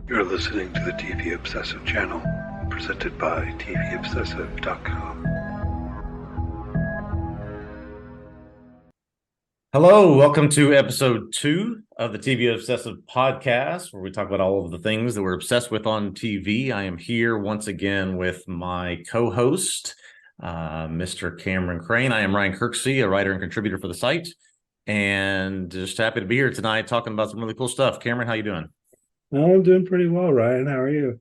You're listening to the TV Obsessive channel, presented by TVObsessive.com. Hello, welcome to episode 2 of the TV Obsessive podcast, where we talk about all of the things that we're obsessed with on TV. I am here once again with my co-host, Mr. Caemeron Crain. I am Ryan Kirksey, a writer and contributor for the site, and just happy to be here tonight talking about some really cool stuff. Caemeron, how you doing? I'm doing pretty well, Ryan. How are you?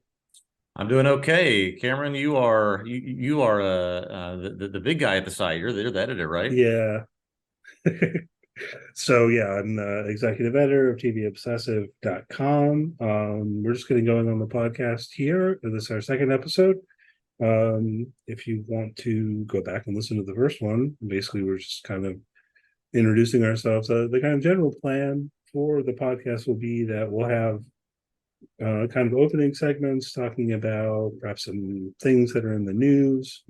I'm doing okay. Caemeron, you are the big guy at the site. You're the editor, right? Yeah. So yeah, I'm the executive editor of TVObsessive.com. We're just getting going on the podcast here. This is our second episode. If you want to go back and listen to the first one, basically we're just kind of introducing ourselves. The kind of general plan for the podcast will be that we'll have kind of opening segments talking about perhaps some things that are in the news,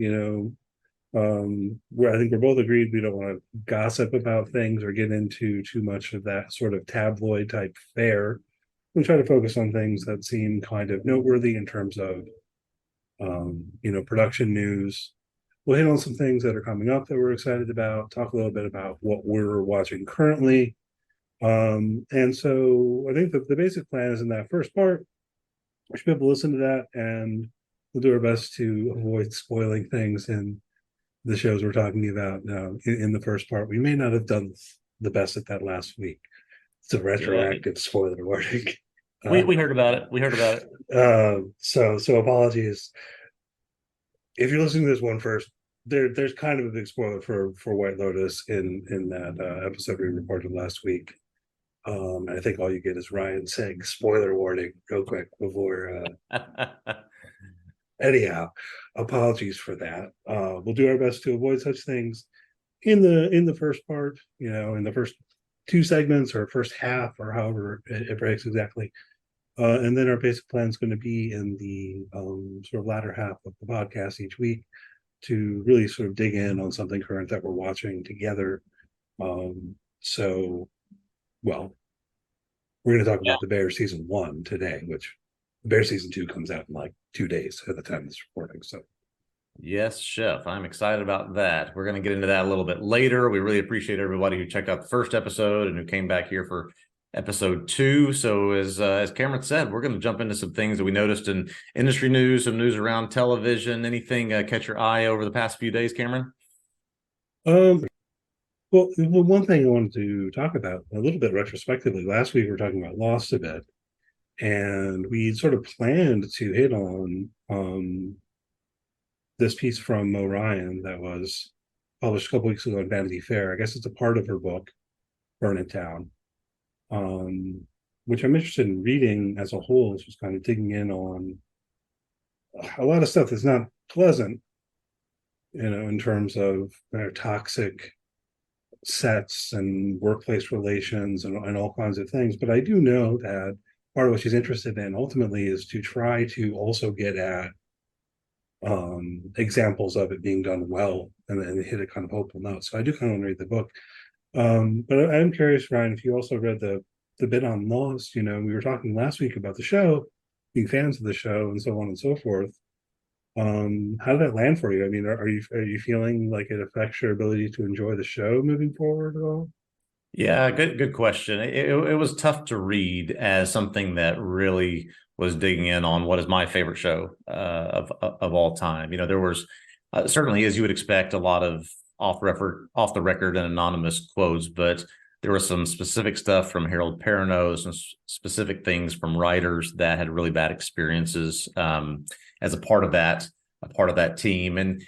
where I think we're both agreed we don't want to gossip about things or get into too much of that sort of tabloid type fare. We try to focus on things that seem kind of noteworthy in terms of, production news. We'll hit on some things that are coming up that we're excited about, talk a little bit about what we're watching currently. And so I think that the basic plan is in that first part, we should be able to listen to that, and we'll do our best to avoid spoiling things in the shows we're talking about now in the first part. We may not have done the best at that last week. It's a retroactive spoiler warning. We heard about it. We heard about it. So apologies. If you're listening to this one first, there's kind of a big spoiler for White Lotus in that episode we recorded last week. I think all you get is Ryan saying spoiler warning real quick before anyhow, apologies for that. We'll do our best to avoid such things in the first part, in the first two segments or first half or however it breaks exactly. And then our basic plan is going to be in the sort of latter half of the podcast each week to really sort of dig in on something current that we're watching together. Well, we're going to talk about the Bears season 1 today, which the Bears season 2 comes out in like 2 days at the time of this recording. So, yes, Chef, I'm excited about that. We're going to get into that a little bit later. We really appreciate everybody who checked out the first episode and who came back here for episode 2. So as Caemeron said, we're going to jump into some things that we noticed in industry news, some news around television. Anything catch your eye over the past few days, Caemeron? Well, one thing I wanted to talk about a little bit retrospectively, last week we were talking about Lost a bit, and we sort of planned to hit on this piece from Mo Ryan that was published a couple weeks ago in Vanity Fair. I guess it's a part of her book, Burn It Down, which I'm interested in reading as a whole. It's just kind of digging in on a lot of stuff that's not pleasant, in terms of toxic sets and workplace relations and all kinds of things. But I do know that part of what she's interested in ultimately is to try to also get at examples of it being done well and hit a kind of hopeful note. So I do kind of want to read the book. But I'm curious, Ryan, if you also read the bit on Lost. We were talking last week about the show, being fans of the show and so on and so forth. How did that land for you? I mean, are you feeling like it affects your ability to enjoy the show moving forward at all? Yeah, good question. It was tough to read as something that really was digging in on what is my favorite show of all time. There was certainly, as you would expect, a lot of off the record and anonymous quotes, but there was some specific stuff from Harold Perrineau, some specific things from writers that had really bad experiences as a part of that team. And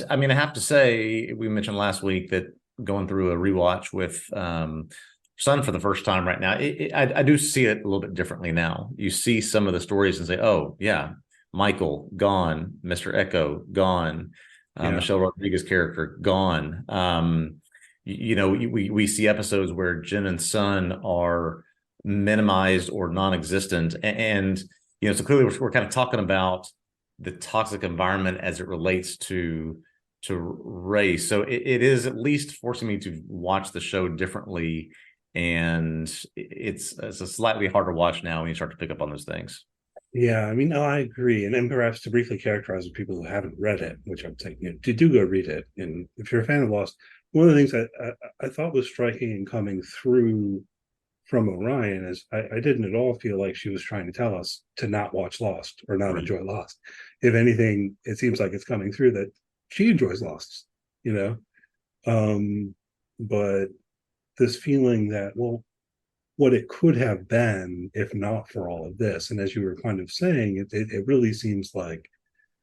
I mean, I have to say, we mentioned last week that going through a rewatch with son for the first time right now, I do see it a little bit differently now. You see some of the stories and say, oh yeah, Michael gone, Mr. Echo gone, Michelle Rodriguez character gone. We see episodes where Jen and Son are minimized or non-existent, and so clearly we're kind of talking about the toxic environment as it relates to race. So it is at least forcing me to watch the show differently and it's a slightly harder watch now when you start to pick up on those things. Yeah, I mean, no, I agree. And then perhaps to briefly characterize for people who haven't read it, which I'm saying, do go read it. And if you're a fan of Lost, one of the things I thought was striking and coming through from Orion is I didn't at all feel like she was trying to tell us to not watch Lost or not enjoy Lost. If anything, it seems like it's coming through that she enjoys Lost, you know. But this feeling that, well, what it could have been if not for all of this. And as you were kind of saying, it really seems like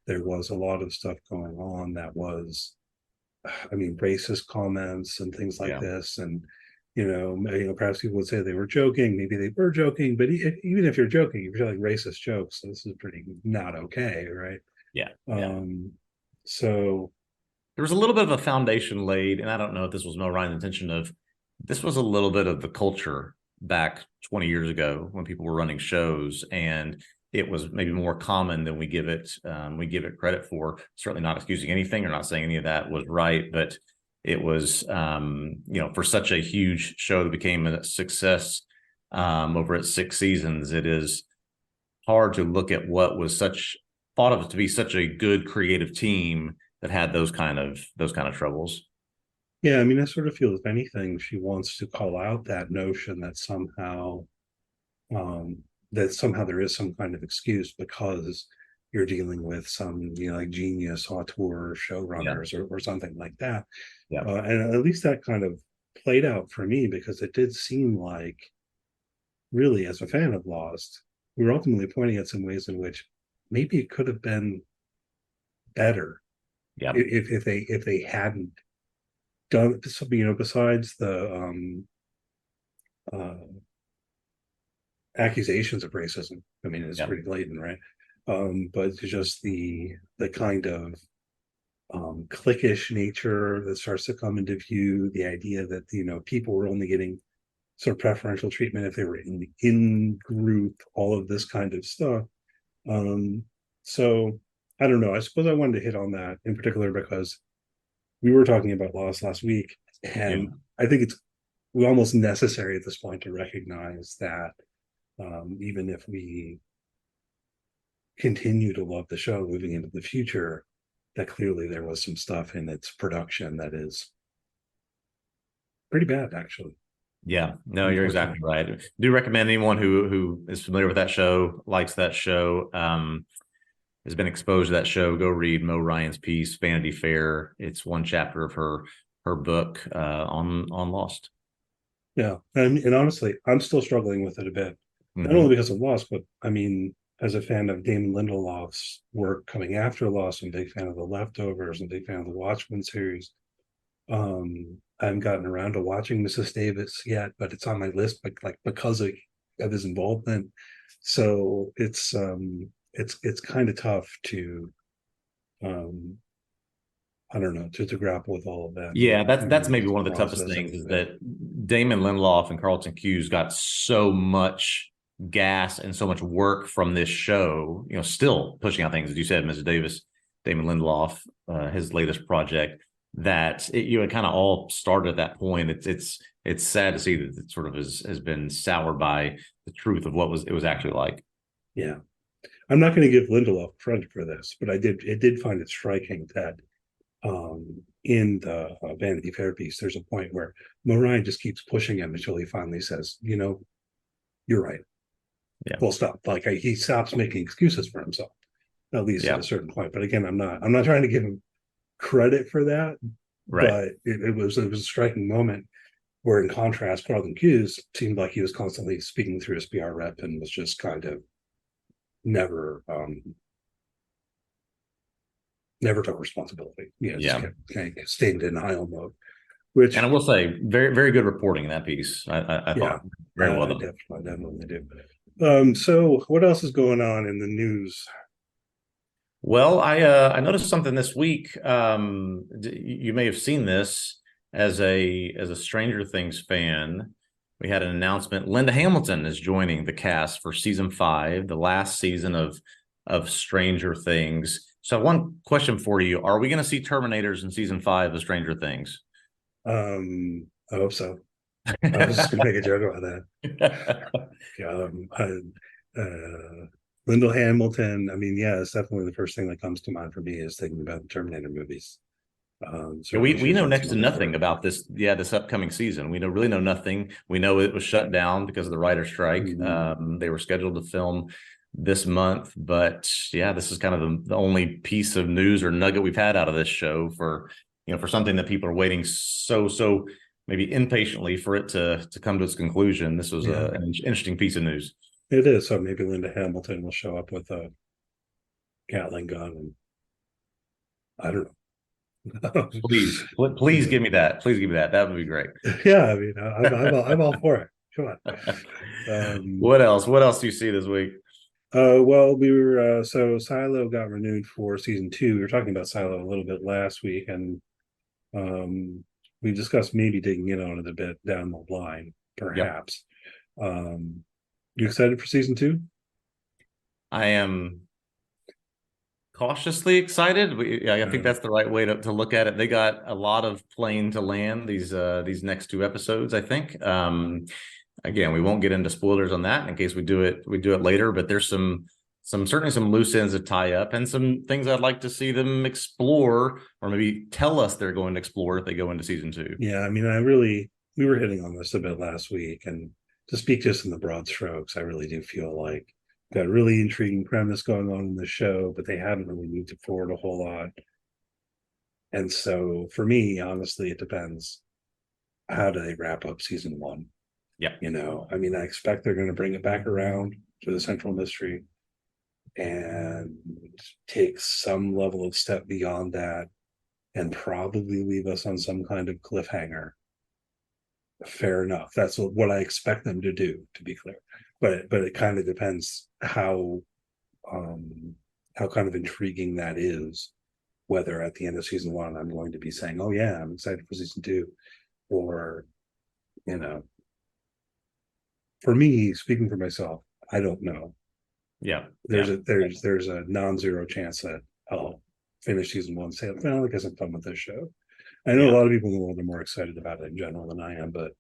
there was a lot of stuff going on that was, I mean, racist comments and things like this. And, perhaps people would say they were joking. Maybe they were joking, but even if you're joking, you're telling racist jokes. So this is pretty not okay, right? Yeah. So there was a little bit of a foundation laid, and I don't know if this was Mo Ryan's intention of, this was a little bit of the culture back 20 years ago when people were running shows, and it was maybe more common than we give it credit for. Certainly not excusing anything or not saying any of that was right, but it was for such a huge show that became a success over its 6 seasons, it is hard to look at what was thought of to be such a good creative team that had those kind of troubles. Yeah, I mean, I sort of feel, if anything, she wants to call out that notion that somehow there is some kind of excuse because you're dealing with some, like genius auteur showrunners or something like that. Yeah. And at least that kind of played out for me, because it did seem like, really, as a fan of Lost, we were ultimately pointing at some ways in which maybe it could have been better. Yeah. If they hadn't done, besides the accusations of racism. I mean, it's pretty blatant, right? But just the kind of cliquish nature that starts to come into view, the idea that people were only getting sort of preferential treatment if they were in group, all of this kind of stuff. So I don't know. I suppose I wanted to hit on that in particular because we were talking about Lost last week, and I think it's almost necessary at this point to recognize that even if we continue to love the show moving into the future, that clearly there was some stuff in its production that is pretty bad, actually. Yeah, no, you're exactly right. Do recommend anyone who is familiar with that show, likes that show, has been exposed to that show, go read Mo Ryan's piece, Vanity Fair. It's one chapter of her book on Lost. Yeah, and honestly, I'm still struggling with it a bit, not only because of Lost, but I mean, as a fan of Damon Lindelof's work coming after Lost, I'm a big fan of The Leftovers, and a big fan of the Watchmen series. I haven't gotten around to watching Mrs. Davis yet, but it's on my list, because of his involvement. So it's kind of tough to I don't know, to grapple with all of that. Yeah, that's maybe one of the toughest things is that Damon Lindelof and Carlton Cuse got so much gas and so much work from this show, still pushing out things, as you said, Mrs. Davis, Damon Lindelof, his latest project, that it kind of all started at that point. It's sad to see that it sort of has been soured by the truth of it was actually like. Yeah. I'm not going to give Lindelof credit for this, but it did find it striking that in the Vanity Fair piece, there's a point where Mo Ryan just keeps pushing him until he finally says, you're right. Yeah. Full stop. Like he stops making excuses for himself, at least at a certain point. But again, I'm not trying to give him credit for that. Right. But it was a striking moment where, in contrast, Carlton Cuse seemed like he was constantly speaking through his PR rep and was just kind of never took responsibility. Just kind of stayed in denial mode. And I will say, very, very good reporting in that piece. I thought very well done. Definitely do. So what else is going on in the news? Well, I noticed something this week. You may have seen this as a Stranger Things fan. We had an announcement. Linda Hamilton is joining the cast for season 5, the last season of Stranger Things. So one question for you. Are we going to see Terminators in season 5 of Stranger Things? I hope so. I was just gonna make a joke about that. Lyndall Hamilton. I mean, yeah, it's definitely the first thing that comes to mind for me is thinking about the Terminator movies. Yeah, Certainly we she's know done next some to other nothing work. about this. Yeah, this upcoming season, we really know nothing. We know it was shut down because of the writer strike. They were scheduled to film this month, but yeah, this is kind of the only piece of news or nugget we've had out of this show for for something that people are waiting so maybe impatiently for it to come to its conclusion. This was Yeah. an interesting piece of news. It is. So maybe Linda Hamilton will show up with a Gatling gun, and I don't know. Please give me that. Please give me that. That would be great. Yeah, I mean, I'm all for it. Come on. What else? What else do you see this week? Well, we were so Silo got renewed for season 2. We were talking about Silo a little bit last week, and we discussed maybe digging in on it a bit down the line, perhaps. You excited for season 2? I am cautiously excited. I think that's the right way to look at it. They got a lot of plane to land these next 2 episodes, I think. Again, we won't get into spoilers on that in case we do it later, but there's certainly some loose ends to tie up and some things I'd like to see them explore, or maybe tell us they're going to explore if they go into season 2. Yeah, I mean, we were hitting on this a bit last week, and to speak just in the broad strokes, I really do feel like got a really intriguing premise going on in the show, but they haven't really moved it forward a whole lot. And so for me, honestly, it depends. How do they wrap up season 1? Yeah. I mean, I expect they're going to bring it back around to the central mystery and take some level of step beyond that and probably leave us on some kind of cliffhanger. Fair enough. That's what I expect them to do, to be clear. But it kind of depends how kind of intriguing that is, whether at the end of season 1 I'm going to be saying, oh yeah, I'm excited for season 2, or for me, speaking for myself, I don't know. Yeah. There's a non-zero chance that I'll finish season 1 and say, well, I guess I'm done with this show. I know a lot of people in the world are more excited about it in general than I am, but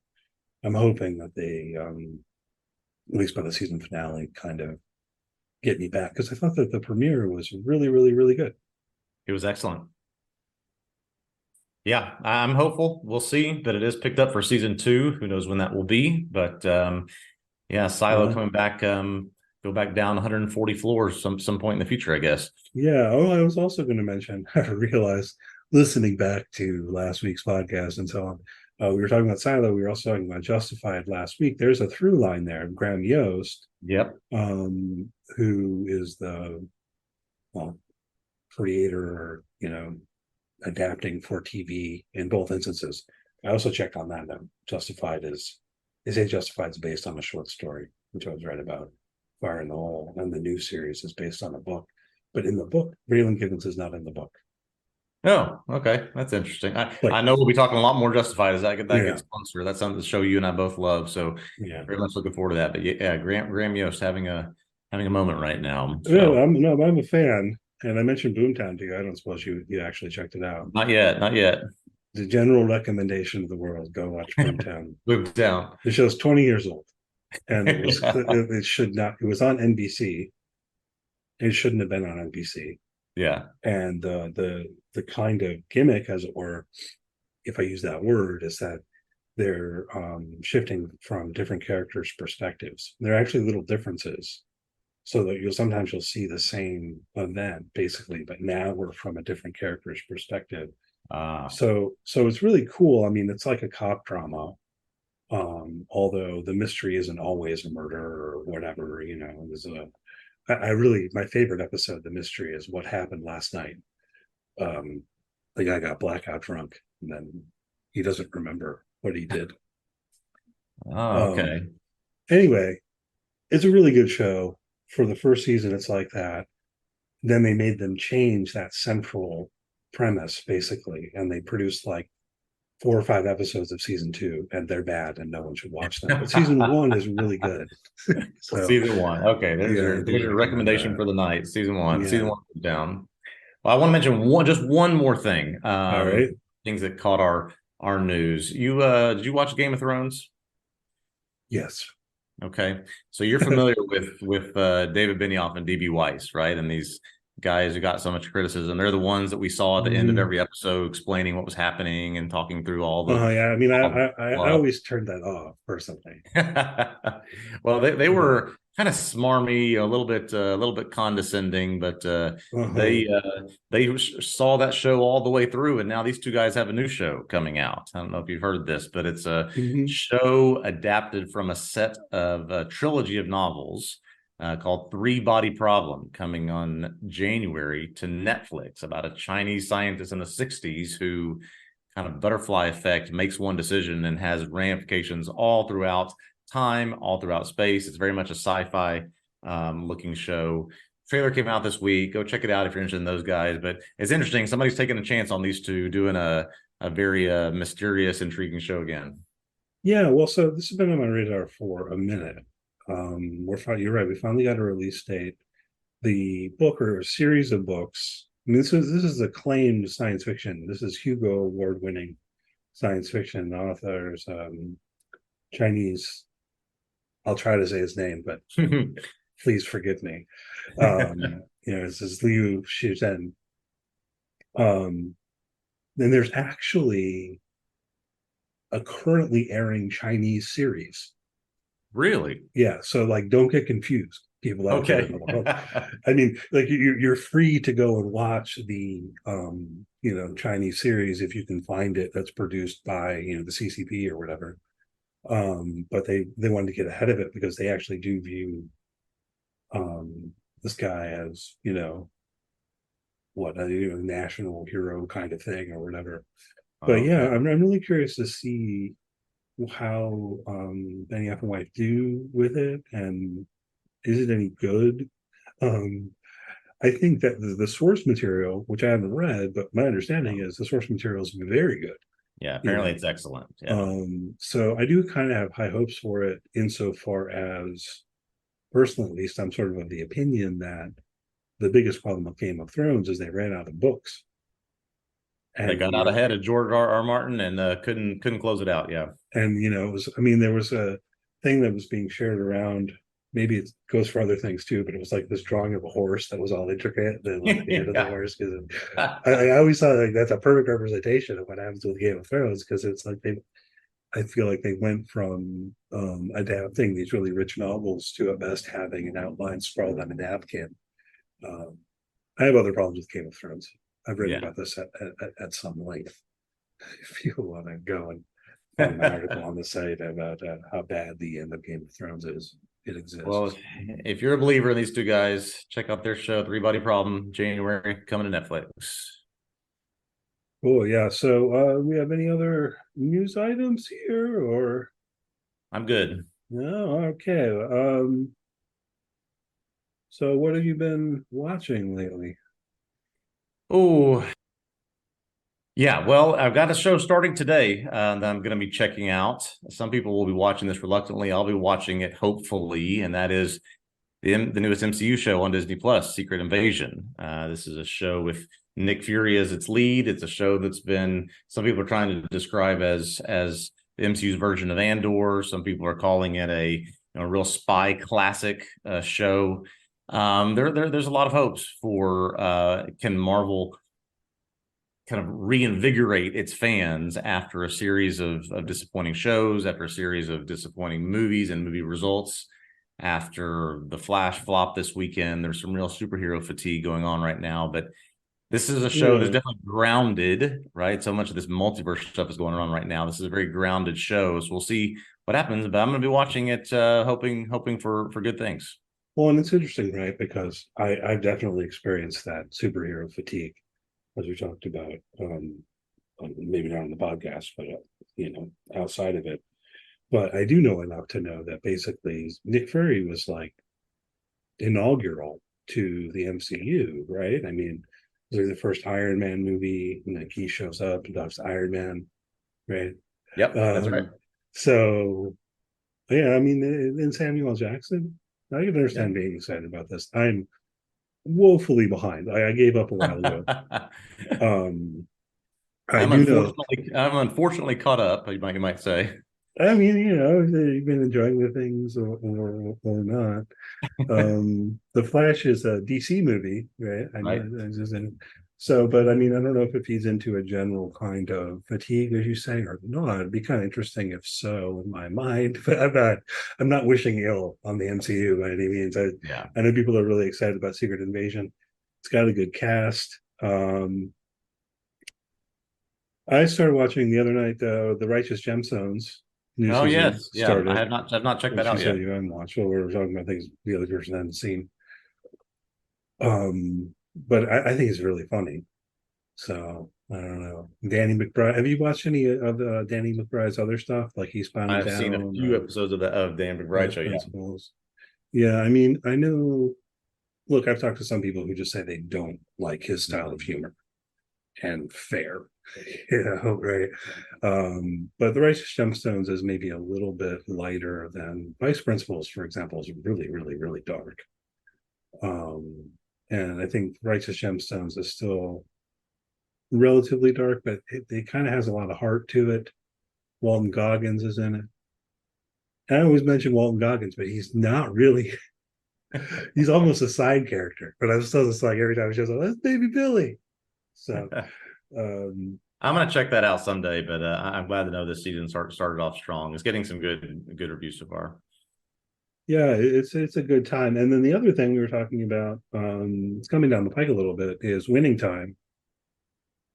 I'm hoping that they at least by the season finale, kind of get me back, because I thought that the premiere was really, really, really good. It was excellent. Yeah, I'm hopeful. We'll see that it is picked up for season 2. Who knows when that will be? But Silo coming back, go back down 140 floors some point in the future, I guess. Yeah. Oh, I was also going to mention, I realized listening back to last week's podcast and so on, we were talking about Silo. We were also talking about Justified last week. There's a through line there. Graham Yost, who is the creator, or adapting for TV in both instances. I also checked on that. Justified is based on a short story, which I was right about, Fire in the Hole, and the new series is based on a book. But in the book, Raylan Givens is not in the book. Oh, okay, that's interesting. I know we'll be talking a lot more Justified as that gets closer. That's something the show you and I both love. So very much looking forward to that. But yeah, Graham Yost having a moment right now. So. No, I'm a fan. And I mentioned Boomtown to you. I don't suppose you actually checked it out. Not yet. The general recommendation of the world: go watch Boomtown. Boomtown. The show's 20 years old, and it was it should not. It was on NBC. It shouldn't have been on NBC. Yeah. And the kind of gimmick, as it were, if I use that word, is that they're shifting from different characters' perspectives. There are actually little differences. So that sometimes you'll see the same event basically, but now we're from a different character's perspective. So it's really cool. I mean, it's like a cop drama, although the mystery isn't always a murder or whatever. There's my favorite episode, the mystery, is what happened last night. The guy got blackout drunk, and then he doesn't remember what he did. Oh, okay. Anyway, it's a really good show. For the first season, it's like that. Then they made them change that central premise, basically, and they produced like 4 or 5 episodes of season 2, and they're bad, and no one should watch them. But season 1 is really good. So, season 1, okay. There's your recommendation for the night. Season 1, season 1 down. Well, I want to mention one more thing. All right, things that caught our news. Did you watch Game of Thrones? Yes. Okay, so you're familiar with David Benioff and DB Weiss, right? And these guys who got so much criticism, they're the ones that we saw at the end of every episode explaining what was happening and talking through all the. Yeah. I mean, I Fluff. always turned that off personally. Well, they were kind of smarmy, a little bit condescending, but they saw that show all the way through, and now these two guys have a new show coming out. I don't know if you've heard this, but it's a show adapted from a set of a trilogy of novels called Three Body Problem, coming on January to Netflix, about a Chinese scientist in the 60s who kind of butterfly effect makes one decision and has ramifications all throughout time, all throughout space. It's very much a sci-fi looking show. Trailer came out this week. Go check it out if you're interested in those guys. But it's interesting. Somebody's taking a chance on these two doing a very mysterious, intriguing show again. Yeah, well, so this has been on my radar for a minute. You're right. We finally got a release date. The book, or a series of books. I mean, this is acclaimed science fiction. This is Hugo Award-winning science fiction authors, Chinese. I'll try to say his name, but please forgive me. This is Liu Shizhen. Then there's actually a currently airing Chinese series. Really? Yeah. So don't get confused, people out there in the world. I mean, you're free to go and watch the Chinese series if you can find it, that's produced by the CCP or whatever. But they wanted to get ahead of it because they actually do view this guy as a national hero kind of thing or whatever. But yeah, I'm really curious to see how Benioff and Weiss do with it, and is it any good? I think that the source material, which I haven't read, but my understanding is the source material is very good. Yeah, apparently it's excellent. Yeah. So I do kind of have high hopes for it, insofar as, personally at least, I'm sort of the opinion that the biggest problem with Game of Thrones is they ran out of books. And they got out ahead of George R.R. Martin and couldn't close it out. Yeah. And there was a thing that was being shared around. Maybe it goes for other things too, but it was like this drawing of a horse that was all intricate. And the end of the horse, because I always thought that's a perfect representation of what happens with Game of Thrones, because it's like I feel like they went from adapting these really rich novels to at best having an outline scrawled on a napkin. I have other problems with Game of Thrones. I've written about this at some length. If you want to go and find an article on the site about how bad the end of Game of Thrones is, it exists. Well, if you're a believer in these two guys, check out their show, Three Body Problem, January, coming to Netflix. Cool, yeah. So we have any other news items here, or? I'm good. No, okay. So what have you been watching lately? Oh, yeah. Well, I've got a show starting today that I'm going to be checking out. Some people will be watching this reluctantly. I'll be watching it hopefully, and that is the newest MCU show on Disney Plus, Secret Invasion. This is a show with Nick Fury as its lead. It's a show that's been, some people are trying to describe as the MCU's version of Andor. Some people are calling it a real spy classic show. There's a lot of hopes for can Marvel kind of reinvigorate its fans after a series of disappointing shows, after a series of disappointing movies and movie results. After the Flash flop this weekend, there's some real superhero fatigue going on right now, but this is a show that's definitely grounded, right? So much of this multiverse stuff is going on right now. This is a very grounded show, so we'll see what happens, but I'm going to be watching it, hoping for good things. Well, and it's interesting, right? Because I've definitely experienced that superhero fatigue, as we talked about, maybe not on the podcast, but outside of it. But I do know enough to know that basically Nick Fury was like inaugural to the MCU, right? I mean, they're the first Iron Man movie, and like he shows up and does Iron Man, right? Yep, that's right. So, yeah, I mean, and Samuel L. Jackson, I can understand being excited about this. I'm woefully behind. I gave up a while ago. I'm unfortunately caught up, you might say. I mean, you've been enjoying the things or not. The Flash is a DC movie, right? I Right. know this isn't so, but I mean, I don't know if it feeds into a general kind of fatigue, as you say, or not. It'd be kind of interesting if so, in my mind. But I'm not wishing ill on the MCU by any means. Yeah. I know people are really excited about Secret Invasion. It's got a good cast. I started watching the other night the Righteous Gemstones new Oh season yes. Yeah. I started, have not checked that which you out said yet. you hadn't watched. Well, we were talking about things the other person hadn't seen. But I think it's really funny. So I don't know. Danny McBride. Have you watched any of Danny McBride's other stuff, like Eastbound and I've seen a Down few or episodes of Dan McBride First show. Yeah. Principles? Yeah, I mean, I know. Look, I've talked to some people who just say they don't like his style of humor, and fair, right. But the Righteous Gemstones is maybe a little bit lighter than Vice Principals, for example, is really, really, really dark. Um, and I think Righteous Gemstones is still relatively dark, but it kind of has a lot of heart to it. Walton Goggins is in it. And I always mention Walton Goggins, but he's not really. He's almost a side character. But I'm still just like every time he shows up, that's Baby Billy. So um, I'm gonna check that out someday, but I'm glad to know this season started off strong. It's getting some good reviews so far. yeah, it's a good time. And then the other thing we were talking about, it's coming down the pike a little bit, is Winning Time,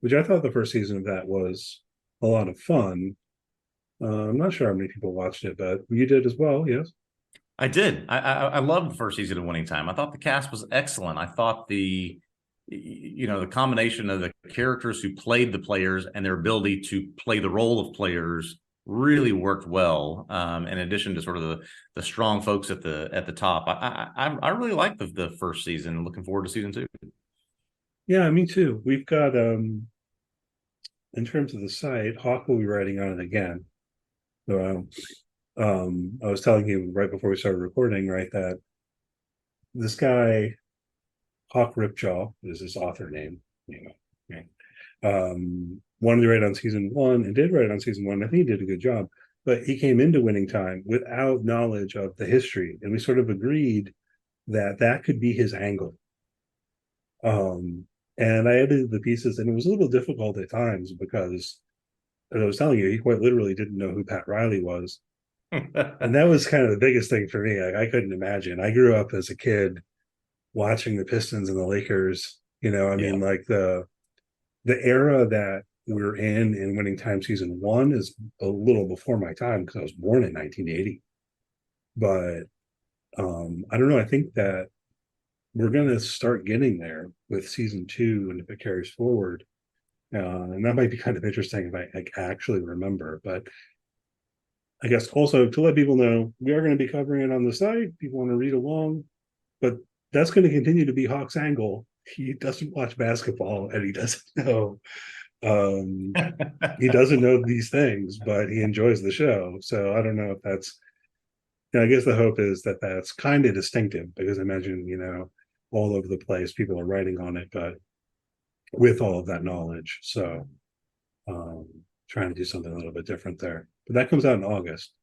which I thought the first season of that was a lot of fun. I'm not sure how many people watched it, but you did as well, yes? I did. I loved the first season of Winning Time. I thought the cast was excellent. I thought the combination of the characters who played the players and their ability to play the role of players really worked well. In addition to sort of the strong folks at the top, I really liked the first season. Looking forward to season 2. Yeah, me too. We've got in terms of the site, Hawk will be writing on it again. So I was telling you right before we started recording, right, that this guy, Hawk Ripjaw, is his author name, right? Wanted to write on season 1 and did write on season 1. I think he did a good job, but he came into Winning Time without knowledge of the history, and we sort of agreed that that could be his angle. And I edited the pieces, and it was a little difficult at times because, as I was telling you, he quite literally didn't know who Pat Riley was. And that was kind of the biggest thing for me. I couldn't imagine. I grew up as a kid watching the Pistons and the Lakers. I Yeah. mean, like the era that we're in Winning Time season 1 is a little before my time because I was born in 1980. But I don't know. I think that we're going to start getting there with season 2, and if it carries forward, and that might be kind of interesting if I actually remember. But I guess also to let people know, we are going to be covering it on the site. People want to read along, but that's going to continue to be Hawk's angle. He doesn't watch basketball, and he doesn't know. He doesn't know these things, but he enjoys the show. So I don't know if that's. I guess the hope is that that's kind of distinctive, because I imagine all over the place people are writing on it, but with all of that knowledge. So um, trying to do something a little bit different there. But that comes out in August,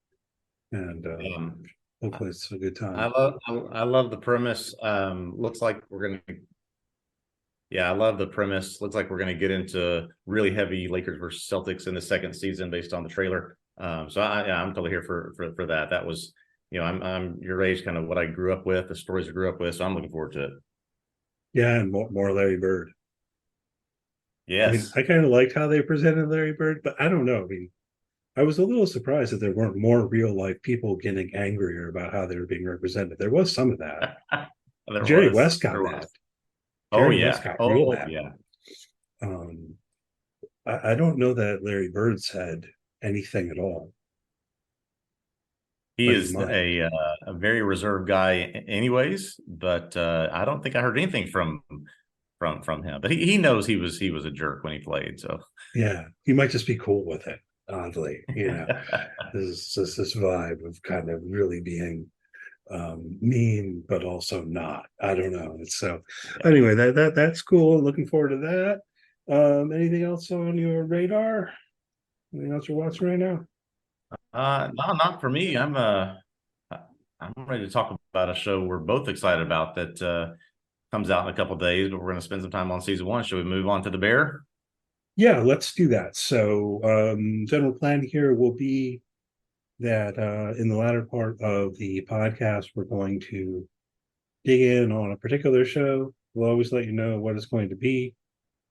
and um, hopefully it's a good I time. love the premise. Looks like we're gonna. Yeah, I love the premise. Looks like we're going to get into really heavy Lakers versus Celtics in the second season based on the trailer. So I'm totally here for that. That was, I'm your age, kind of what I grew up with, the stories I grew up with. So I'm looking forward to it. Yeah, and more Larry Bird. I mean, Yes. I kind of liked how they presented Larry Bird, but I don't know. I mean, I was a little surprised that there weren't more real life people getting angrier about how they were being represented. There was some of that. There Jerry was. West got There mad. was. Oh Jerry West yeah. got real Oh mad. yeah. Um, I don't know that Larry Bird said anything at all, He but he is might. a very reserved guy, anyways. But I don't think I heard anything from him. But he knows he was a jerk when he played. So Yeah, he might just be cool with it. Oddly, there's just this vibe of kind of really being mean, but also not. I don't know. It's so. yeah. Anyway, that's cool. Looking forward to that. Anything else on your radar? Anything else you're watching right now? No, not for me. I'm ready to talk about a show we're both excited about that comes out in a couple of days, but we're going to spend some time on season one. Should we move on to The Bear? Yeah, let's do that. So, general plan here will be that in the latter part of the podcast, we're going to dig in on a particular show. We'll always let you know what it's going to be.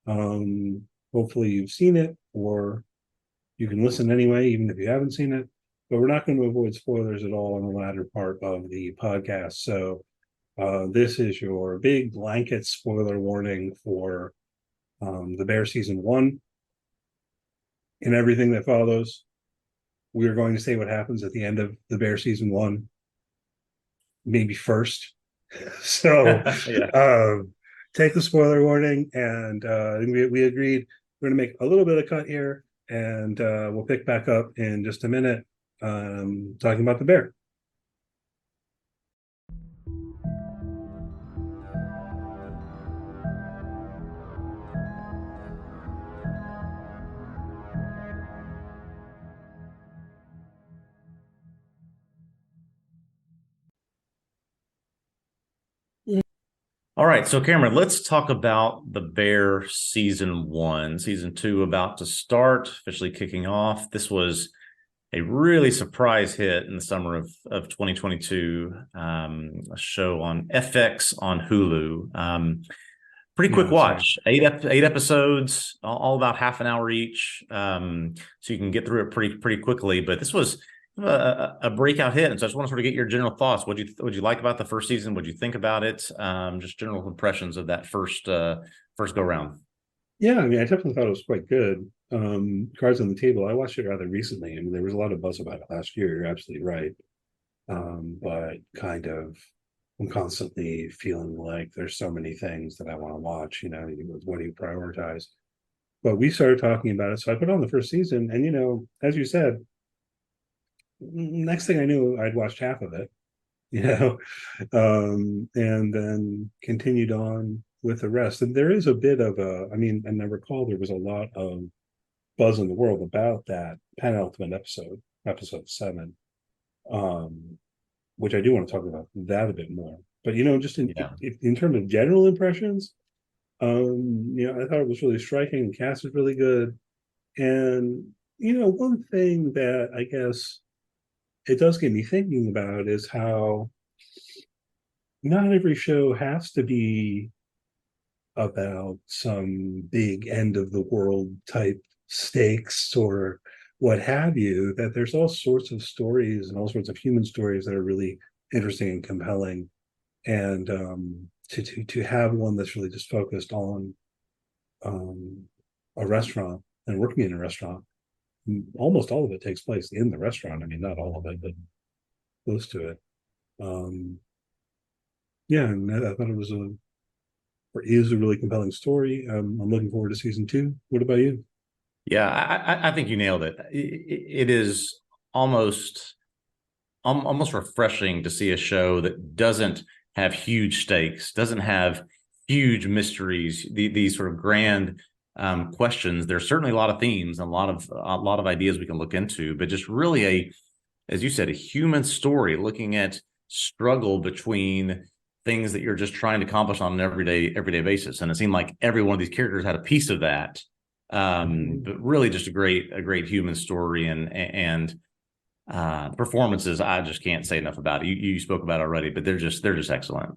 Hopefully, you've seen it, or you can listen anyway, even if you haven't seen it. But we're not going to avoid spoilers at all in the latter part of the podcast. So, this is your big blanket spoiler warning for The Bear season one and everything that follows. We are going to say what happens at the end of The Bear season one, maybe first. So, Yeah. take the spoiler warning, and we agreed we're going to make a little bit of cut here, and we'll pick back up in just a minute, talking about The Bear. All right, so Cameron, let's talk about The Bear season one. Season two about to start, officially kicking off. This was a really surprise hit in the summer of 2022. A show on FX on Hulu. Pretty quick watch. Right. Eight episodes, all about half an hour each. So you can get through it pretty quickly. But this was a breakout hit, and so I just want to sort of get your general thoughts. What you like about the first season? What you think about it? Just general impressions of that first go round. Yeah, I mean, I definitely thought it was quite good. Cards on the Table. I watched it rather recently. I mean, there was a lot of buzz about it last year. You're absolutely right. But kind of, I'm constantly feeling like there's so many things that I want to watch. What do you prioritize? But we started talking about it, so I put on the first season, and as you said, next thing I knew, I'd watched half of it, and then continued on with the rest. And there is a bit of and I recall there was a lot of buzz in the world about that penultimate episode 7, which I do want to talk about that a bit more. But just in terms of general impressions, I thought it was really striking. The cast was really good, and one thing that I guess it does get me thinking about is how not every show has to be about some big end of the world type stakes or what have you, that there's all sorts of stories and all sorts of human stories that are really interesting and compelling. And to have one that's really just focused on a restaurant and working in a restaurant, almost all of it takes place in the restaurant. I mean, not all of it, but close to it. And I thought it was is a really compelling story. I'm looking forward to season 2. What about you? Yeah, I think you nailed it. It is almost refreshing to see a show that doesn't have huge stakes, doesn't have huge mysteries, these sort of grand questions. There's certainly a lot of themes and a lot of ideas we can look into, but just really as you said, a human story looking at struggle between things that you're just trying to accomplish on an everyday basis. And it seemed like every one of these characters had a piece of that. But really just a great human story and performances. I just can't say enough about it. You spoke about it already, but they're just excellent.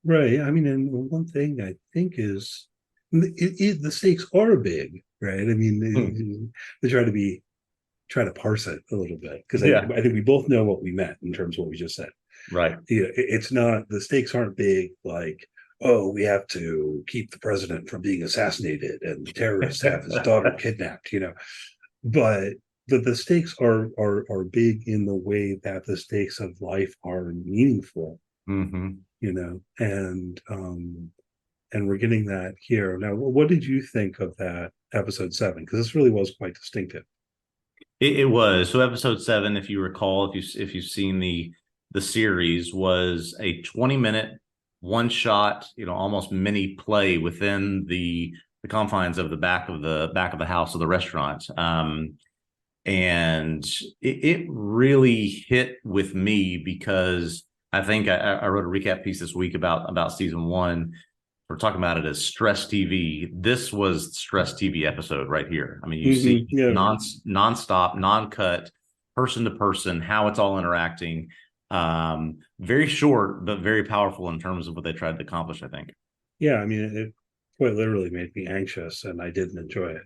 Right. I mean, and one thing I think is the stakes are big, right? I mean, they try to parse it a little bit, because I think we both know what we meant in terms of what we just said. Right. It's not, the stakes aren't big like, oh, we have to keep the president from being assassinated and the terrorists have his daughter kidnapped, but the stakes are big in the way that the stakes of life are meaningful. And we're getting that here. Now, what did you think of that episode 7? Because this really was quite distinctive. It was. So episode 7, if you recall, if you've seen the series, was a 20-minute one shot, almost mini play within the confines of the back of the house of the restaurant. And it really hit with me because I think I wrote a recap piece this week about season one. We're talking about it as stress TV. This was stress TV episode right here. I mean, you see nonstop, non-cut, person to person, how it's all interacting. Very short, but very powerful in terms of what they tried to accomplish, I think. Yeah, I mean, it quite literally made me anxious, and I didn't enjoy it.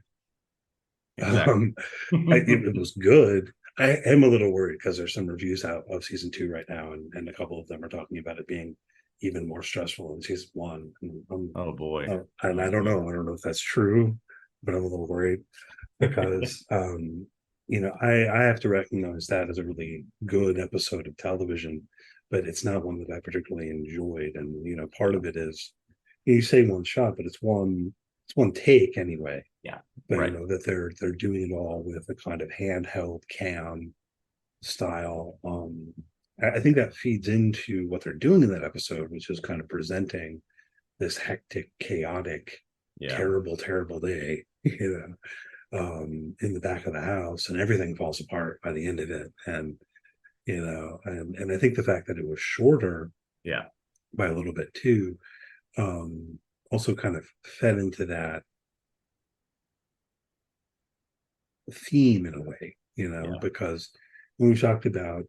Exactly. It was good. I am a little worried because there's some reviews out of season 2 right now, and a couple of them are talking about it being even more stressful in season 1. Oh boy. And I don't know. I don't know if that's true, but I'm a little worried because I have to recognize that as a really good episode of television, but it's not one that I particularly enjoyed. And part of it is you say one shot, but it's one take anyway. Yeah. But right. that they're doing it all with a kind of handheld cam style. I think that feeds into what they're doing in that episode, which is kind of presenting this hectic, chaotic, terrible day, in the back of the house, and everything falls apart by the end of it. And and I think the fact that it was shorter, by a little bit too, also kind of fed into that theme in a way, because when we talked about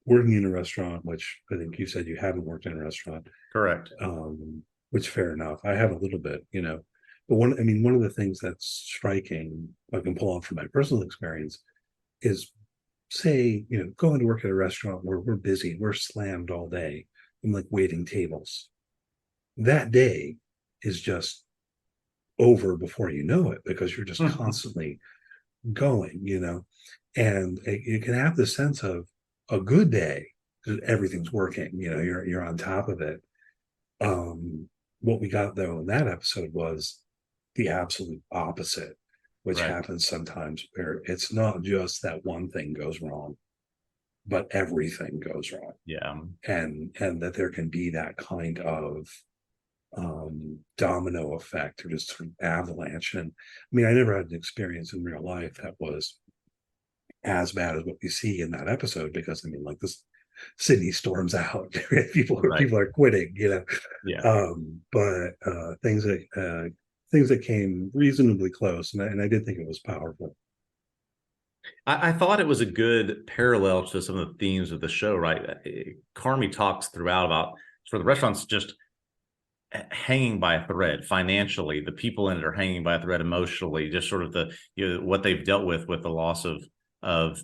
working in a restaurant, which I think you said you haven't worked in a restaurant. Correct. Which fair enough. I have a little bit, but one of the things that's striking, I can pull on from my personal experience, is say, going to work at a restaurant where we're busy, we're slammed all day, and like waiting tables. That day is just over before you know it, because you're just constantly going, and you can have the sense of a good day, everything's working, you're on top of it. What we got though in that episode was the absolute opposite, which happens sometimes, where it's not just that one thing goes wrong, but everything goes wrong. And that there can be that kind of domino effect, or just sort of avalanche. And I mean, I never had an experience in real life that was as bad as what we see in that episode, because I mean, like, this city storms out, people are quitting, but things that came reasonably close, and I did think it was powerful. I thought it was a good parallel to some of the themes of the show, right? Carmy talks throughout about sort of the restaurants just hanging by a thread financially. The people in it are hanging by a thread emotionally, just sort of the what they've dealt with the loss of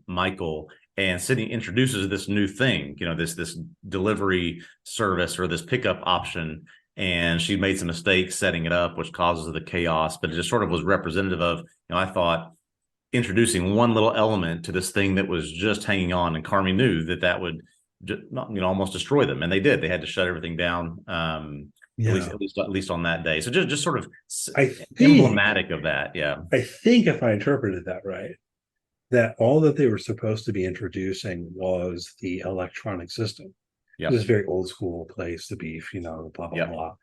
Michael. And Sydney introduces this new thing, this delivery service, or this pickup option, and she made some mistakes setting it up, which causes the chaos. But it just sort of was representative of, I thought, introducing one little element to this thing that was just hanging on, and Carmy knew that would almost destroy them, and they did. They had to shut everything down, at least on that day. So just sort of emblematic of that. I think if I interpreted that right, that all that they were supposed to be introducing was the electronic system. This is very old school place, the beef, blah blah blah,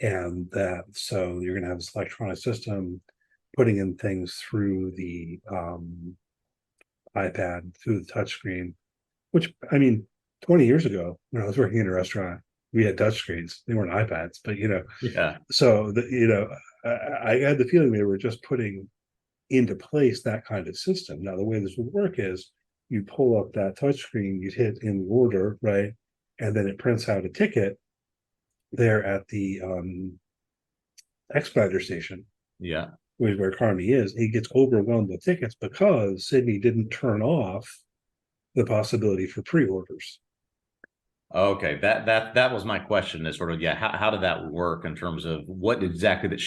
and that so you're going to have this electronic system putting in things through the iPad, through the touchscreen, which, I mean, 20 years ago when I was working in a restaurant, we had touchscreens. They weren't iPads, but so I had the feeling they were just putting into place that kind of system. Now, the way this would work is you pull up that touchscreen, you'd hit in order, right? And then it prints out a ticket there at the expediter station. Where Carmy is. He gets overwhelmed with tickets because Sydney didn't turn off the possibility for pre-orders. Okay, that was my question. Is sort of how did that work in terms of what exactly did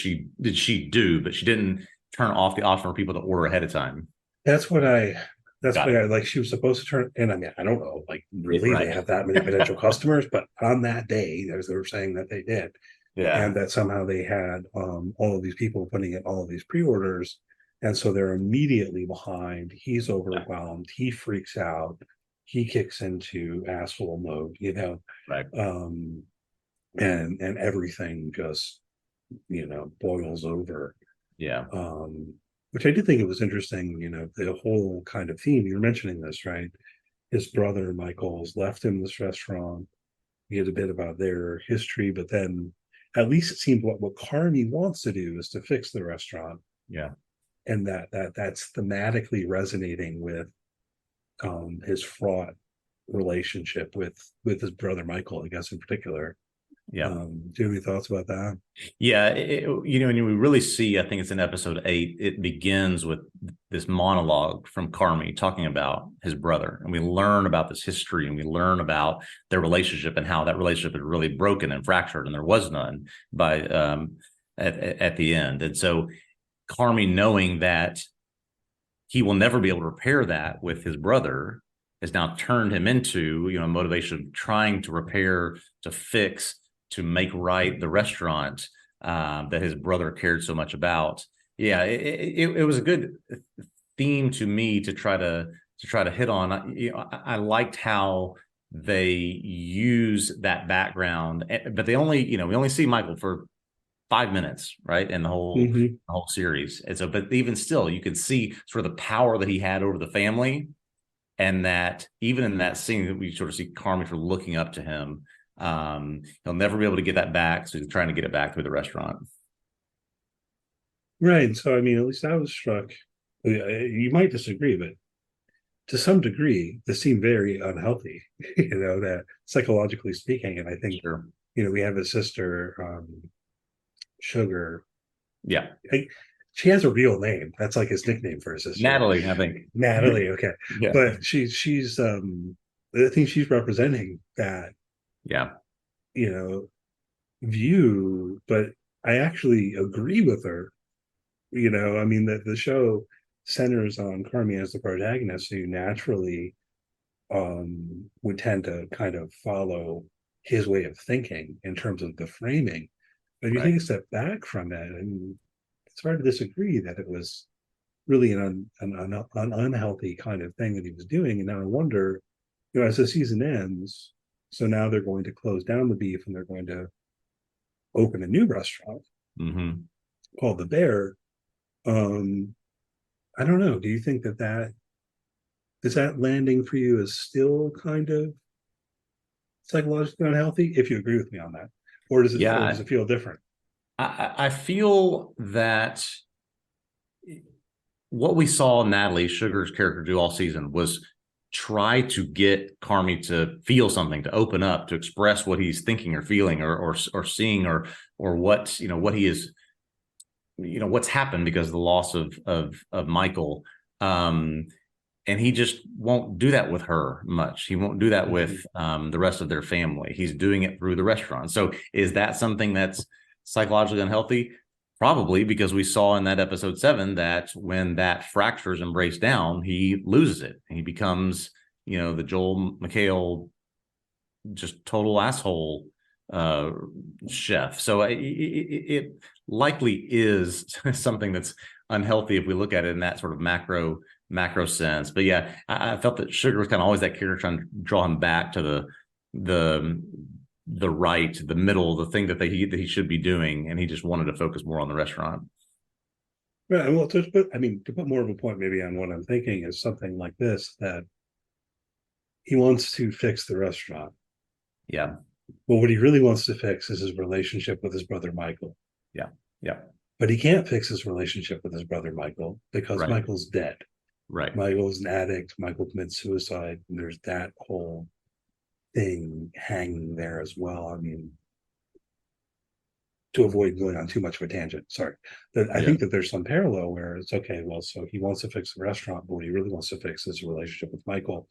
she do, but she didn't turn off the option for people to order ahead of time? That's what I like. She was supposed to turn, and I mean, I don't know, like, really, they have that many potential customers, but on that day, as they were saying that they did. And that somehow they had all of these people putting in all of these pre-orders, and so they're immediately behind. He's overwhelmed. He freaks out. He kicks into asshole mode, and everything just boils over. which I did think it was interesting, the whole kind of theme. You're mentioning this, right? His brother Michael's left him this restaurant. We get a bit about their history, but then at least it seemed what Carmi wants to do is to fix the restaurant. Yeah. And that's thematically resonating with his fraught relationship with his brother Michael, I guess, in particular. Yeah. Do you have any thoughts about that? Yeah, and we really see, I think it's in episode 8, it begins with this monologue from Carmi talking about his brother, and we learn about this history, and we learn about their relationship and how that relationship had really broken and fractured, and there was none by at the end. And so Carmi, knowing that he will never be able to repair that with his brother, has now turned him into, a motivation of trying to repair, to fix, to make right the restaurant that his brother cared so much about. Yeah, it was a good theme to me to try to hit on. I liked how they use that background, but we only see Michael for 5 minutes, right, in the whole series. And so, but even still, you could see sort of the power that he had over the family, and that even in that scene that we sort of see Carmi for looking up to him. He'll never be able to get that back, so he's trying to get it back through the restaurant. Right. So, at least I was struck. You might disagree, but to some degree, this seemed very unhealthy, that psychologically speaking. And I think, Sure. We have a sister, Sugar. Yeah. She has a real name. That's like his nickname for her sister. Natalie, I think. Natalie, okay. Yeah. But she's I think she's representing that, yeah, view, but I actually agree with her. That the show centers on Carmi as the protagonist, so you naturally would tend to kind of follow his way of thinking in terms of the framing. But if you take a step back from it, and it's hard to disagree that it was really an unhealthy kind of thing that he was doing. And now I wonder, as the season ends, so now they're going to close down the Beef and they're going to open a new restaurant called the Bear. I don't know. Do you think that is that landing for you is still kind of psychologically unhealthy? If you agree with me on that, or does it feel different? I feel that what we saw Natalie Sugar's character do all season was try to get Carmi to feel something, to open up, to express what he's thinking or feeling or seeing or what he is, what's happened because of the loss of Michael. And he just won't do that with her much. He won't do that with the rest of their family. He's doing it through the restaurant. So is that something that's psychologically unhealthy? Probably, because we saw in that episode 7 that when that fractures and breaks down, he loses it. He becomes, the Joel McHale, just total asshole chef. So it likely is something that's unhealthy if we look at it in that sort of macro sense. But yeah, I felt that Sugar was kind of always that character trying to draw him back to the right, the middle, the thing that he should be doing, and he just wanted to focus more on the restaurant. Right. Well, to put more of a point maybe on what I'm thinking is something like this, that he wants to fix the restaurant. Yeah. Well, what he really wants to fix is his relationship with his brother Michael. Yeah. Yeah. But he can't fix his relationship with his brother Michael because Michael's dead. Right. Michael's an addict. Michael commits suicide. And there's that whole thing hanging there as well. To avoid going on too much of a tangent, sorry. I think that there's some parallel where it's okay, well, so he wants to fix the restaurant, but what he really wants to fix is a relationship with Michael.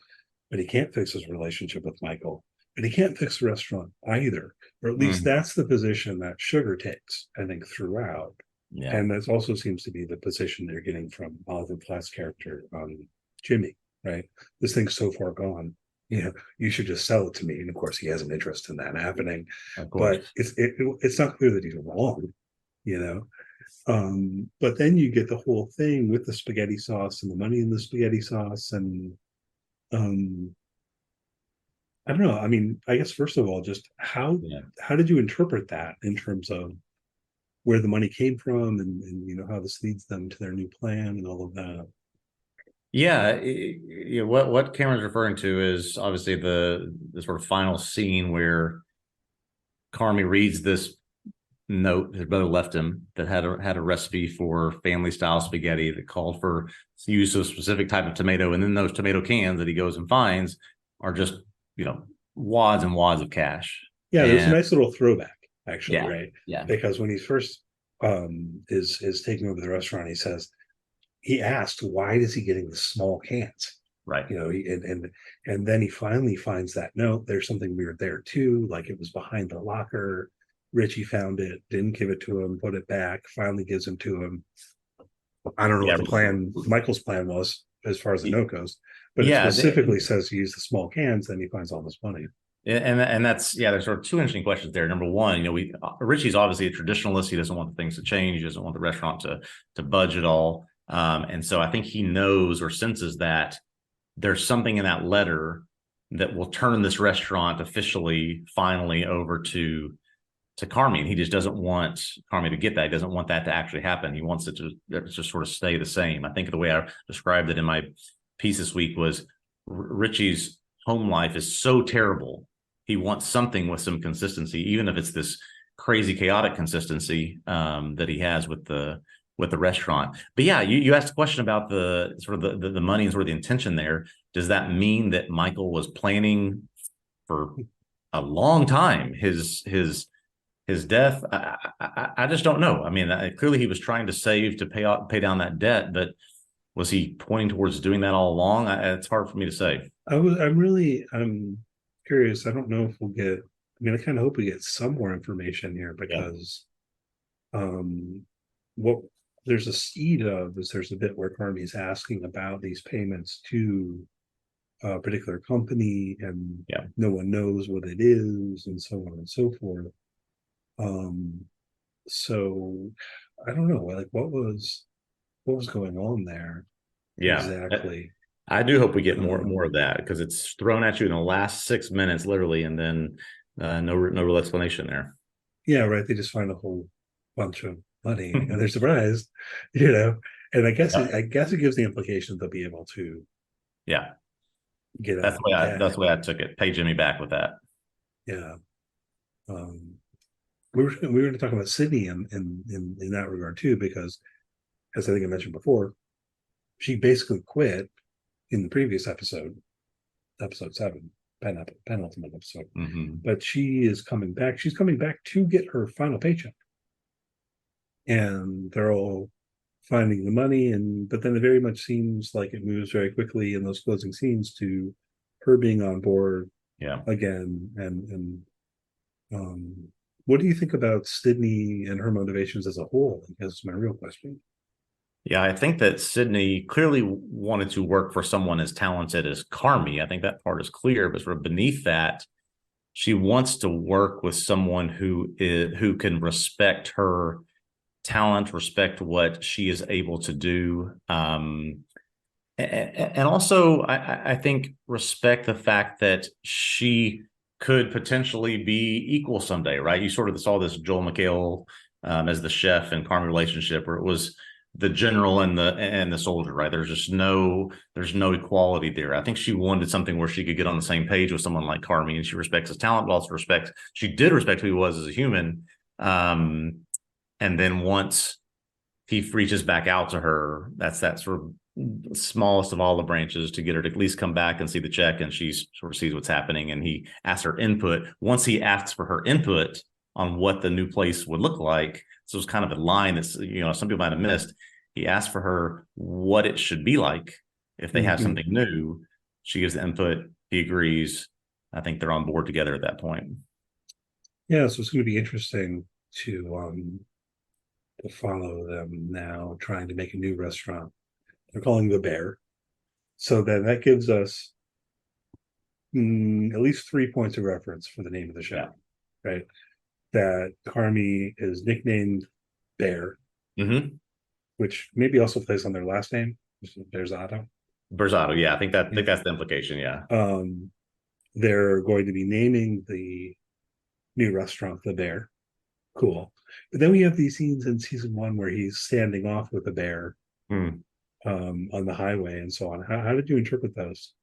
But he can't fix his relationship with Michael. But he can't fix the restaurant either. Or at least that's the position that Sugar takes, I think, throughout. Yeah. And that also seems to be the position they're getting from Oliver Platt's character, Jimmy, right? This thing's so far gone. You should just sell it to me. And of course, he has an interest in that happening. But it's not clear that he's wrong, But then you get the whole thing with the spaghetti sauce and the money in the spaghetti sauce. And I don't know. I guess, first of all, just how did you interpret that in terms of where the money came from, and how this leads them to their new plan and all of that. Yeah, what Cameron's referring to is obviously the sort of final scene where Carmy reads this note his brother left him that had a recipe for family style spaghetti that called for use of a specific type of tomato, and then those tomato cans that he goes and finds are just wads and wads of cash. Yeah, there's a nice little throwback, actually, Yeah, right? yeah. Because when he first is taking over the restaurant, he asked, why is he getting the small cans? Right. And then he finally finds that note. There's something weird there too, like it was behind the locker. Richie found it, didn't give it to him, put it back, finally gives him to him. I don't know what the plan, Michael's plan was as far as the note goes, but it specifically says to use the small cans, then he finds all this money. And that's, there's sort of two interesting questions there. Number one, Richie's obviously a traditionalist. He doesn't want the things to change. He doesn't want the restaurant to budge at all. And so I think he knows or senses that there's something in that letter that will turn this restaurant officially, finally over to Carmy, and he just doesn't want Carmy to get that. He doesn't want that to actually happen. He wants it to just sort of stay the same. I think the way I described it in my piece this week was Richie's home life is so terrible. He wants something with some consistency, even if it's this crazy, chaotic consistency that he has with the restaurant. But yeah, you asked a question about the sort of the money and sort of the intention there. Does that mean that Michael was planning for a long time his death? I just don't know. I mean, clearly he was trying to save to pay down that debt, but was he pointing towards doing that all along? It's hard for me to say. I'm curious. I don't know if we'll get. I mean, I kind of hope we get some more information here because, what there's a seed of is there's a bit where Carmy's asking about these payments to a particular company, and no one knows what it is, and so on and so forth. So I don't know, like what was going on there. Exactly. I do hope we get more of that, because it's thrown at you in the last 6 minutes, literally, and then no real explanation there. Yeah, right. They just find a whole bunch of money and they're surprised, and I guess it gives the implication they'll be able to get out. That's the way I took it. Pay Jimmy back with that. Yeah. We were going to talk about Sydney in that regard too, because as I think I mentioned before, she basically quit in the previous episode 7, penultimate episode. Mm-hmm. But she is coming back. She's coming back to get her final paycheck, and they're all finding the money. But then it very much seems like it moves very quickly in those closing scenes to her being on board again. And what do you think about Sydney and her motivations as a whole? That's my real question. Yeah, I think that Sydney clearly wanted to work for someone as talented as Carmy. I think that part is clear, but sort of beneath that, she wants to work with someone who can respect her talent, respect what she is able to do, and also I think respect the fact that she could potentially be equal someday, right? You sort of saw this Joel McHale as the chef and Carmy relationship, where it was the general and the soldier, right? There's no equality there. I think she wanted something where she could get on the same page with someone like Carmy, and she respects his talent, but also she did respect who he was as a human. And then once he reaches back out to her, that's that sort of smallest of all the branches to get her to at least come back and see the check, and she sort of sees what's happening, and he asks her input. Once he asks for her input on what the new place would look like, so it's kind of a line that's, some people might have missed. He asked for her what it should be like if they have something new. She gives the input. He agrees. I think they're on board together at that point. Yeah, so it's going to be interesting to follow them now, trying to make a new restaurant. They're calling the Bear. So then that gives us at least 3 points of reference for the name of the show, right? That Carmy is nicknamed Bear, which maybe also plays on their last name, Berzatto. Yeah, I think that's the implication. Yeah. They're going to be naming the new restaurant the Bear. Cool. But then we have these scenes in season one where he's standing off with a bear Hmm. on the highway and so on. How did you interpret those?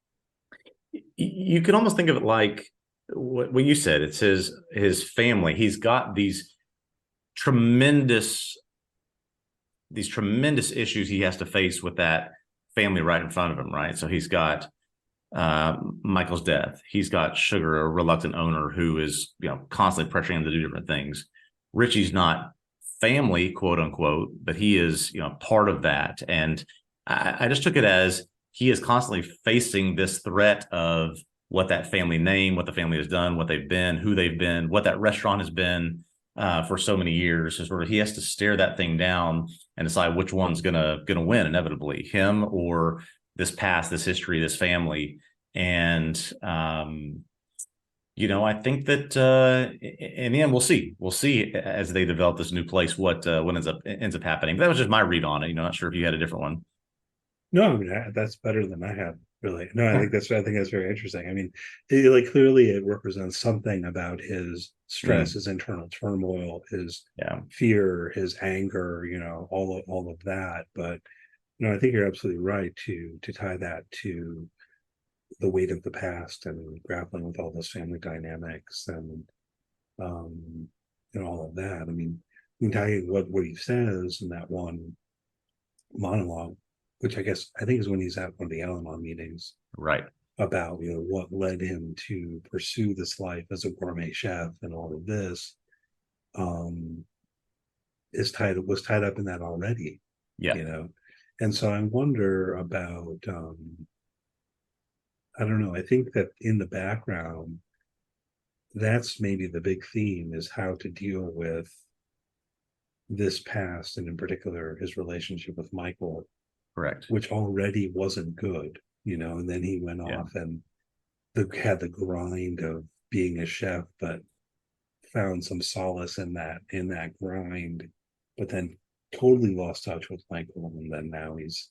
You could almost think of it like what you said. It's his family. He's got tremendous these tremendous issues he has to face with that family right in front of him, right? So he's got Michael's death. He's got Sugar, a reluctant owner who is, constantly pressuring him to do different things. Richie's not family, quote unquote, but he is, part of that. And I just took it as he is constantly facing this threat of what that family name, what the family has done, what they've been, who they've been, what that restaurant has been for so many years. Is sort of he has to stare that thing down and decide which one's gonna win inevitably, him or this past, this history, this family. And I think that in the end, we'll see. We'll see as they develop this new place what ends up happening. But that was just my read on it. Not sure if you had a different one. No, I mean that's better than I have. Really, no, I think that's very interesting. I mean, clearly it represents something about his stress, his internal turmoil, his fear, his anger, all of that. But I think you're absolutely right to tie that to the weight of the past and grappling with all those family dynamics and all of that. I mean, tell you what he says in that one monologue, which I think is when he's at one of the Al-Anon meetings, right? About what led him to pursue this life as a gourmet chef and all of this, was tied up in that already. And so I wonder about I don't know. I think that in the background, that's maybe the big theme, is how to deal with this past, and in particular his relationship with Michael. Correct. Which already wasn't good, and then he went off and had the grind of being a chef, but found some solace in that grind, but then totally lost touch with Michael, and then now he's,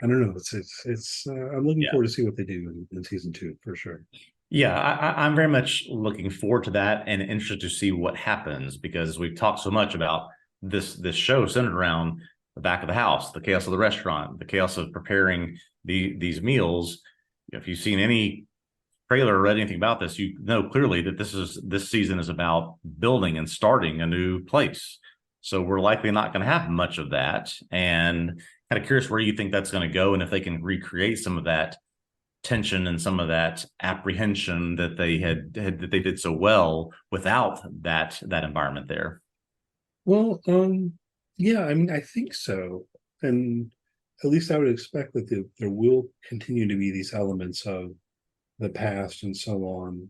I don't know. It's I'm looking forward to see what they do in season 2 for sure. Yeah, I'm very much looking forward to that and interested to see what happens, because we've talked so much about this show centered around the back of the house, the chaos of the restaurant, the chaos of preparing these meals. If you've seen any trailer or read anything about this, you know clearly that this season is about building and starting a new place. So we're likely not going to have much of that. And kind of curious where you think that's going to go, and if they can recreate some of that tension and some of that apprehension that they that they did so well without that environment there. Well, yeah, I mean, I think so. And at least I would expect that there will continue to be these elements of the past and so on.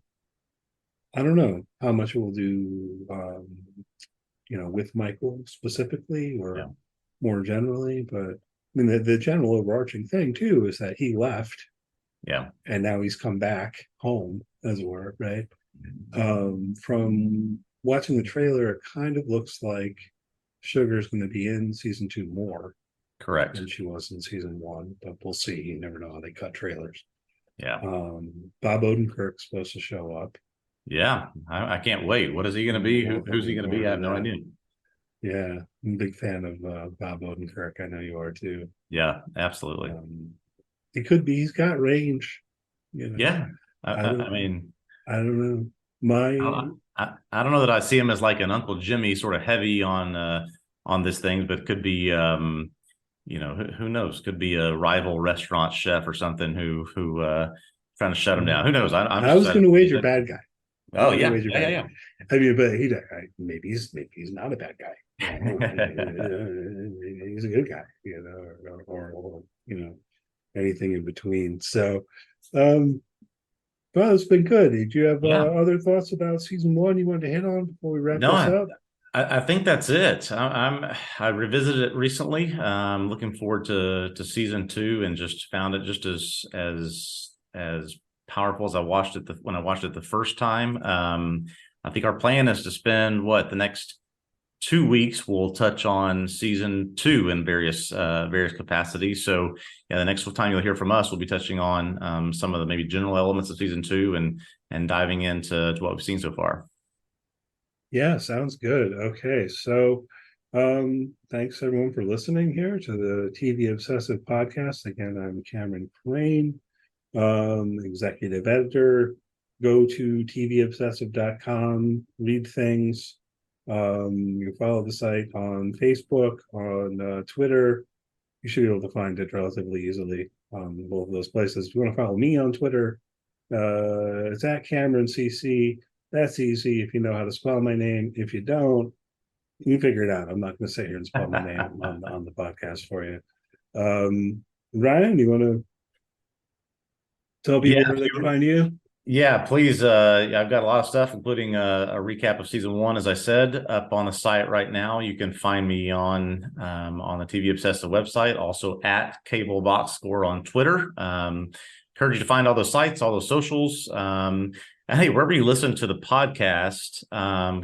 I don't know how much we'll do, with Michael specifically, or more generally. But I mean, the general overarching thing too is that he left, and now he's come back home, as it were, right? From watching the trailer, it kind of looks like Sugar's going to be in season 2 more, correct, than she was in season 1. But we'll see. You never know how they cut trailers. Bob Odenkirk's supposed to show up. I can't wait. What is he going to be? Who's he going to be? I have no idea. Yeah, I'm a big fan of Bob Odenkirk. I know you are too. Yeah, absolutely. It could be. He's got range. Yeah, I mean, I don't know. I don't know that I see him as like an Uncle Jimmy, sort of heavy on this thing, but could be who knows? Could be a rival restaurant chef or something who trying to shut him down. Who knows? I was going to wager bad guy. Oh yeah. I mean, but maybe he's not a bad guy. He's a good guy, or anything in between. So, well, it's been good. Did you have other thoughts about season 1 you wanted to hit on before we wrap this up? I think that's it. I revisited it recently. I'm looking forward to season 2, and just found it just as powerful as I watched it when I watched it the first time. I think our plan is to spend the next 2 weeks. We'll touch on season 2 in various capacities. So the next time you'll hear from us, we'll be touching on some of the maybe general elements of season 2 and diving into what we've seen so far. Yeah, sounds good. Okay, so thanks everyone for listening here to the TV Obsessive podcast. Again, I'm Caemeron Crain, executive editor. Go to tvobsessive.com, read things. You follow the site on Facebook, on Twitter. You should be able to find it relatively easily on both of those places. If you want to follow me on Twitter, it's at Caemeron CC. That's easy if you know how to spell my name. If you don't, you can figure it out. I'm not going to sit here and spell my name on the podcast for you. Ryan, you want to tell people Yeah, where they can find you? yeah, please. I've got a lot of stuff, including a recap of season 1, as I said, up on the site right now. You can find me on the TV Obsessive website, also at Cable Box Score on Twitter. Encourage you to find all those sites, all those socials. And hey, wherever you listen to the podcast,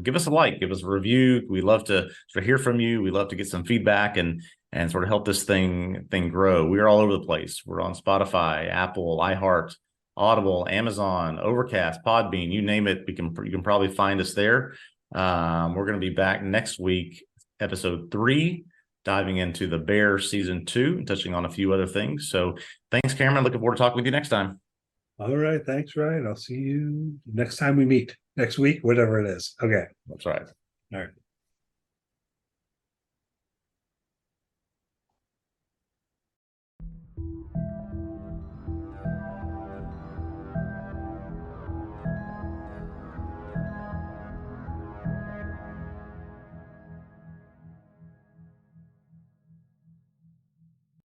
give us a like, give us a review. We love to sort of hear from you. We love to get some feedback and sort of help this thing grow. We are all over the place. We're on Spotify, Apple, iHeart, Audible, Amazon, Overcast, Podbean, you name it. You can probably find us there. We're going to be back next week, episode 3, diving into the Bear season 2, and touching on a few other things. So thanks, Caemeron. Looking forward to talking with you next time. All right. Thanks, Ryan. I'll see you next time we meet next week, whatever it is. Okay. That's right. All right.